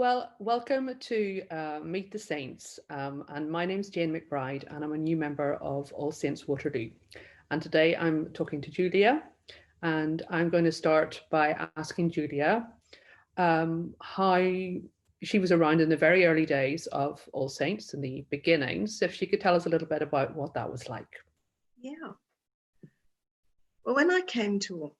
Well, welcome to Meet the Saints. And my name's Jane McBride, and I'm a new member of All Saints Waterloo. And today I'm talking to Julia, and I'm going to start by asking Julia how she was around in the very early days of All Saints, in the beginnings, if she could tell us a little bit about what that was like. Yeah. Well, when I came to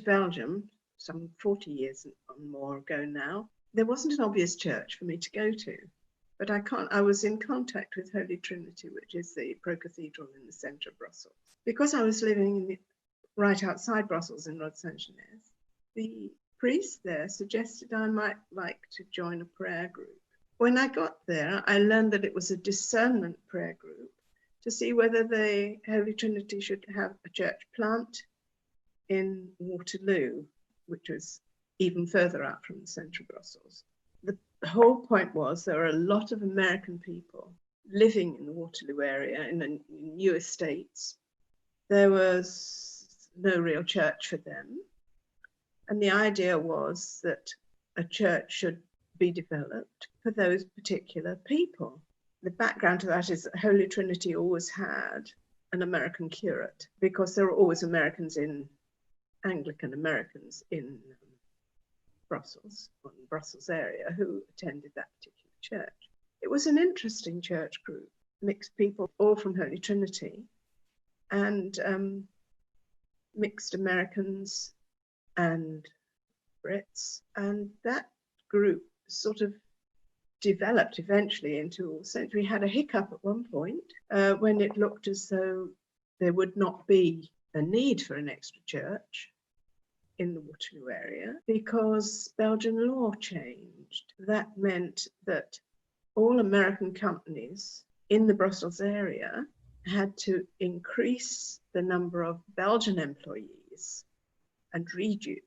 Belgium some 40 years and more ago now, there wasn't an obvious church for me to go to. But I was in contact with Holy Trinity, which is the pro-cathedral in the centre of Brussels. Because I was living right outside Brussels in Rod-Saint-Genès, the priest there suggested I might like to join a prayer group. When I got there, I learned that it was a discernment prayer group to see whether the Holy Trinity should have a church plant in Waterloo, which was even further out from the centre of Brussels. The whole point was there were a lot of American people living in the Waterloo area in the new estates. There was no real church for them. And the idea was that a church should be developed for those particular people. The background to that is that Holy Trinity always had an American curate because there were always Anglican Americans in Brussels, or in the Brussels area, who attended that particular church. It was an interesting church group, mixed people, all from Holy Trinity, and mixed Americans and Brits. And that group sort of developed eventually into All Saints. We had a hiccup at one point when it looked as though there would not be a need for an extra church in the Waterloo area because Belgian law changed. That meant that all American companies in the Brussels area had to increase the number of Belgian employees and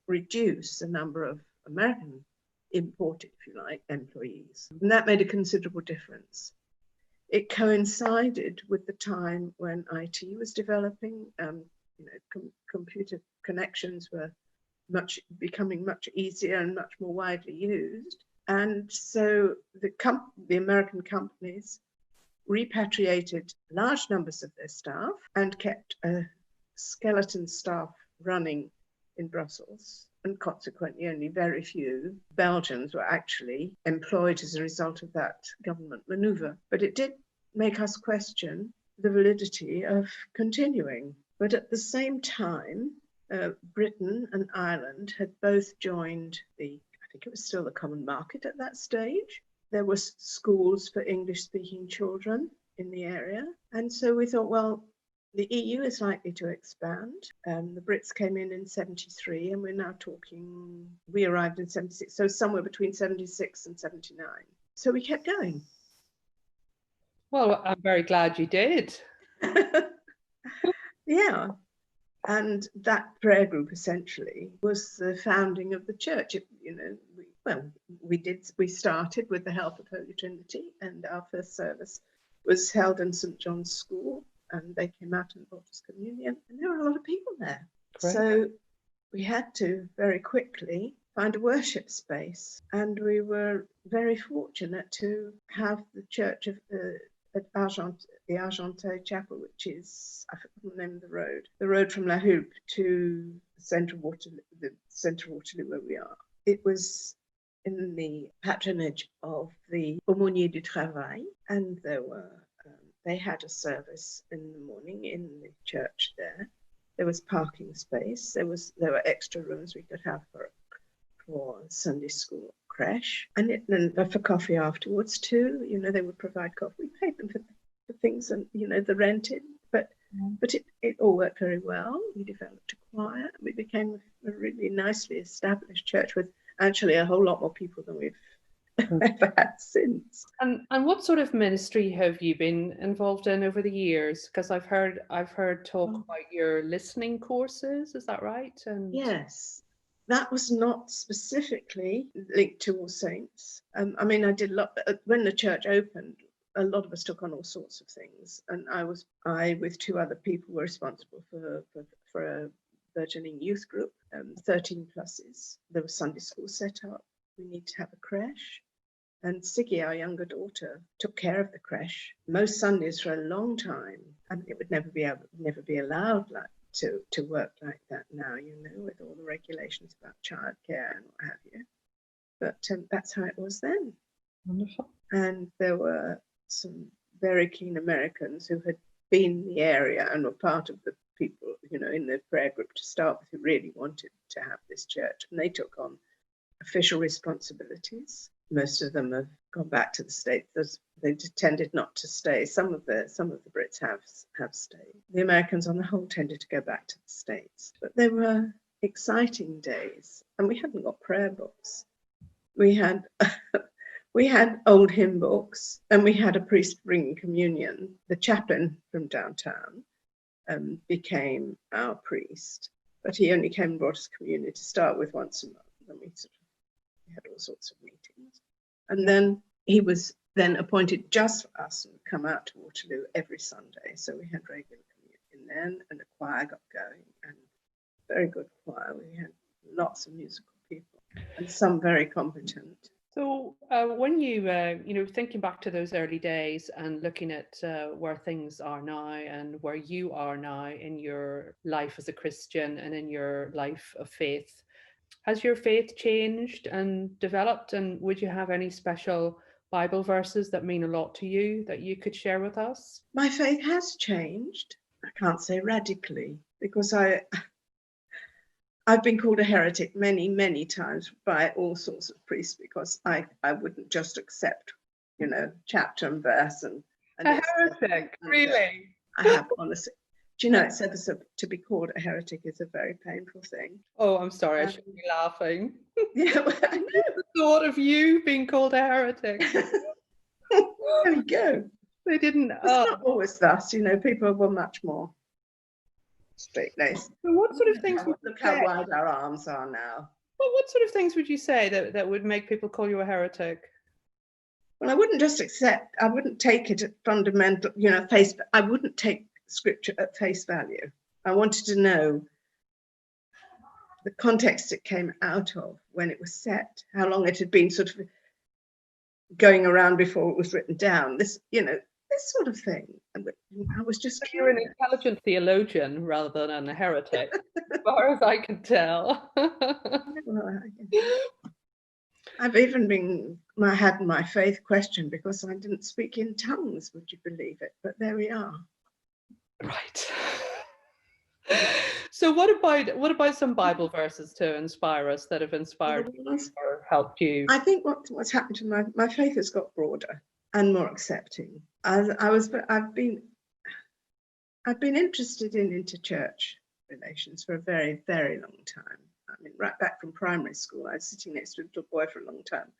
reduce the number of American imported, if you like, employees. And that made a considerable difference. It coincided with the time when IT was developing. Computer connections were becoming much easier and much more widely used. And so the American companies repatriated large numbers of their staff and kept a skeleton staff running in Brussels. And consequently, only very few Belgians were actually employed as a result of that government maneuver. But it did make us question the validity of continuing. But at the same time, Britain and Ireland had both joined I think it was still the Common Market at that stage. There were schools for English-speaking children in the area. And so we thought, well, the EU is likely to expand. The Brits came in 73, and we're now we arrived in 76, so somewhere between 76 and 79. So we kept going. Well, I'm very glad you did. Yeah. And that prayer group essentially was the founding of the church. We started with the help of Holy Trinity, and our first service was held in St. John's School, and they came out and brought us communion, and there were a lot of people there. Great. So we had to very quickly find a worship space, and we were very fortunate to have the church of at the Argenteuil Chapel, which is, I forgot the name of the road from La Hulpe to the centre of Waterloo where we are. It was in the patronage of the Aumônier du Travail, and they had a service in the morning in the church there. There was parking space. There were extra rooms we could have for Sunday school creche, and for coffee afterwards too. They would provide coffee. We paid them for things, and the rented, but it all worked very well. We developed a choir. We became a really nicely established church with actually a whole lot more people than we've ever had since. And what sort of ministry have you been involved in over the years? Because I've heard talk about your listening courses. Is that right? And yes, that was not specifically linked to All Saints. I did a lot when the church opened. A lot of us took on all sorts of things, and I with two other people were responsible for a burgeoning youth group, 13 pluses. There was Sunday school set up. We need to have a creche. And Siggy, our younger daughter, took care of the creche most Sundays for a long time. And it would never be allowed to work like that now, with all the regulations about childcare and what have you. But that's how it was then. Wonderful. And there were some very keen Americans who had been in the area and were part of the people, in the prayer group to start with, who really wanted to have this church. And they took on official responsibilities. Most of them have gone back to the States. They tended not to stay. Some of the Brits have stayed. The Americans, on the whole, tended to go back to the States. But they were exciting days, and we hadn't got prayer books. We had old hymn books, and we had a priest bringing communion. The chaplain from downtown became our priest, but he only came and brought us communion to start with once a month, and we had all sorts of meetings. And then he was then appointed just for us and would come out to Waterloo every Sunday. So we had regular communion then, and the choir got going, and very good choir. We had lots of musical people and some very competent. So when you, thinking back to those early days and looking at where things are now and where you are now in your life as a Christian and in your life of faith, has your faith changed and developed? And would you have any special Bible verses that mean a lot to you that you could share with us? My faith has changed. I can't say radically, because I've been called a heretic many, many times by all sorts of priests, because I wouldn't just accept, chapter and verse and a heretic, really? I have, honestly. Do you know, it said to be called a heretic is a very painful thing. Oh, I'm sorry, I shouldn't be laughing. Yeah, well, I know. The thought of you being called a heretic. There we go. They didn't. It's not always thus, people were much more straight-laced. So what sort of things Look how wide our arms are now. Well, what sort of things would you say that would make people call you a heretic? Well, I wouldn't take it at fundamental, I wouldn't take scripture at face value. I wanted to know the context it came out of, when it was set, how long it had been sort of going around before it was written down. This sort of thing. I was just curious. You're an intelligent theologian rather than a heretic, as far as I can tell. I've even had my faith questioned because I didn't speak in tongues, would you believe it? But there we are. Right. So what about some Bible verses to inspire us that have inspired you or helped you? I think what's happened to my faith has got broader and more accepting. I've been interested in interchurch relations for a very, very long time. I mean, right back from primary school, I was sitting next to a little boy for a long time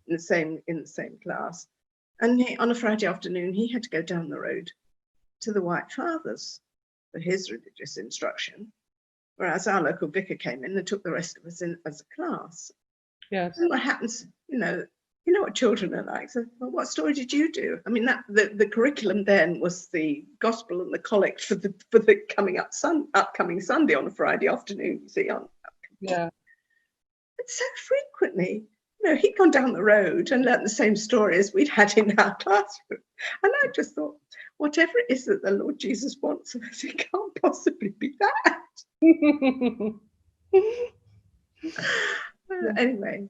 in the same class, and on a Friday afternoon he had to go down the road to the White Fathers for his religious instruction, whereas our local vicar came in and took the rest of us in as a class. Yes. And what happens, you know what children are like. So, well, what story did you do? I mean, the curriculum then was the gospel and the collect for the upcoming Sunday on a Friday afternoon. You see, yeah. And so frequently, he'd gone down the road and learnt the same story as we'd had in our classroom. And I just thought, whatever it is that the Lord Jesus wants of us, it can't possibly be that. Anyway.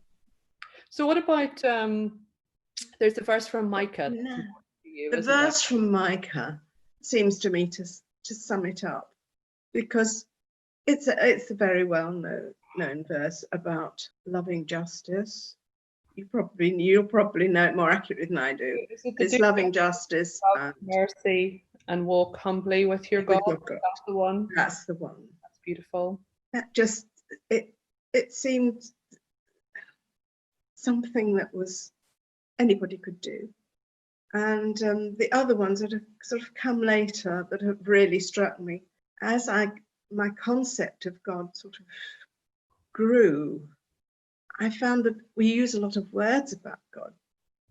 So what about, there's a verse from Micah. The verse from Micah seems to me to sum it up, because it's a very well-known verse about loving justice. You'll probably know it more accurately than I do. It's loving justice, and mercy, and walk humbly with your God. That's the one. That's the one. That's beautiful. That just it seemed something that was anybody could do. And the other ones that have sort of come later that have really struck me as my concept of God sort of grew. I found that we use a lot of words about God,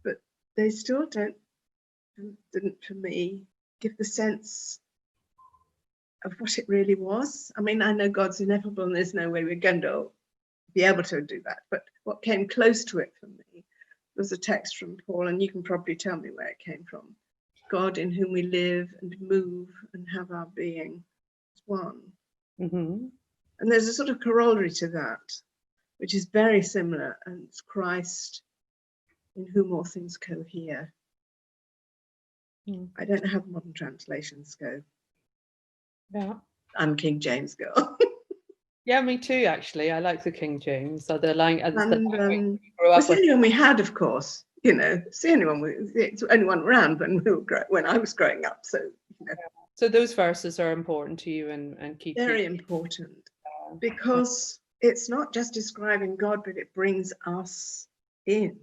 but they still didn't for me give the sense of what it really was. I mean, I know God's ineffable and there's no way we're going to be able to do that, but what came close to it for me there's a text from Paul, and you can probably tell me where it came from. God in whom we live and move and have our being is one. Mm-hmm. And there's a sort of corollary to that, which is very similar, and it's Christ in whom all things cohere. I don't know how the modern translations go. Yeah. I'm King James girl. Yeah, me too, actually. I like the King James. So the line, And grew it's up the with. only one we had, of course. You know, it's the only one. It's the only one around when I was growing up. So, you know. So those verses are important to you and keep Very you. important, because it's not just describing God, but it brings us in.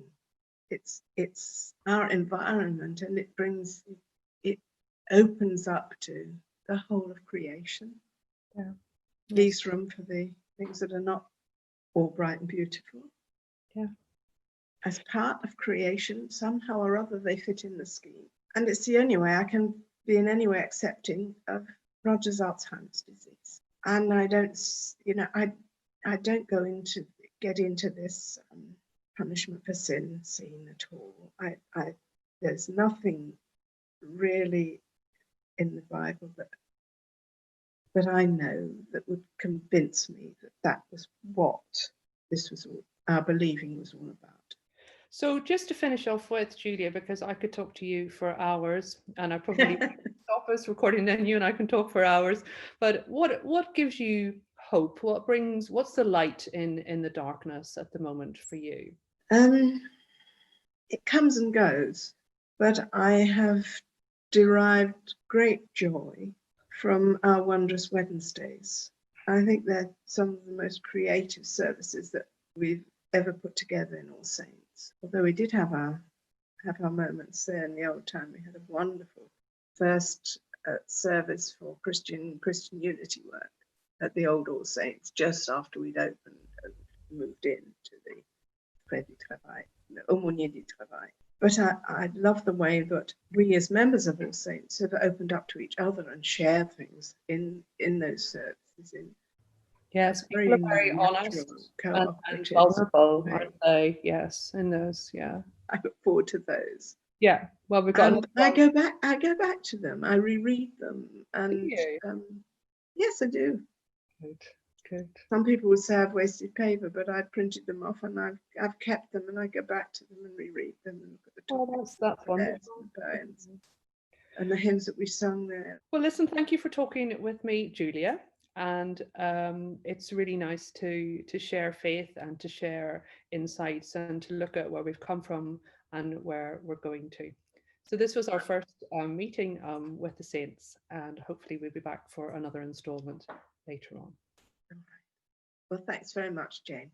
It's our environment, and it opens up to the whole of creation. Yeah. Leaves room for the things that are not all bright and beautiful. Yeah. As part of creation, somehow or other they fit in the scheme. And it's the only way I can be in any way accepting of Roger's Alzheimer's disease. And I don't, you know, I don't get into this punishment for sin scene at all. There's nothing really in the Bible that I know that would convince me that was what this was all, our believing was all about. So just to finish off with, Julia, because I could talk to you for hours, and I probably stop us recording, then you and I can talk for hours. But what gives you hope? What's the light in the darkness at the moment for you? It comes and goes, but I have derived great joy from our Wondrous Wednesdays. I think they're some of the most creative services that we've ever put together in All Saints. Although we did have our moments there in the old time. We had a wonderful first service for Christian unity work at the old All Saints just after we'd opened and moved into the Près du Travail, the Aumônier du Travail. But I love the way that we as members of All Saints have opened up to each other and shared things in those services. Yes, people are very honest and vulnerable, aren't they? Yes, in those, yeah. I look forward to those. Yeah, well, we've got. And I go back to them. I reread them, and yes, I do. Good, good. Some people would say I've wasted paper, but I've printed them off and I've kept them, and I go back to them and reread them and look at the topics, that's wonderful. And the poems and the hymns that we sung there. Well, listen, thank you for talking with me, Julia. And it's really nice to share faith and to share insights and to look at where we've come from and where we're going to. So this was our first meeting with the Saints, and hopefully we'll be back for another instalment later on. Well, thanks very much, Jane.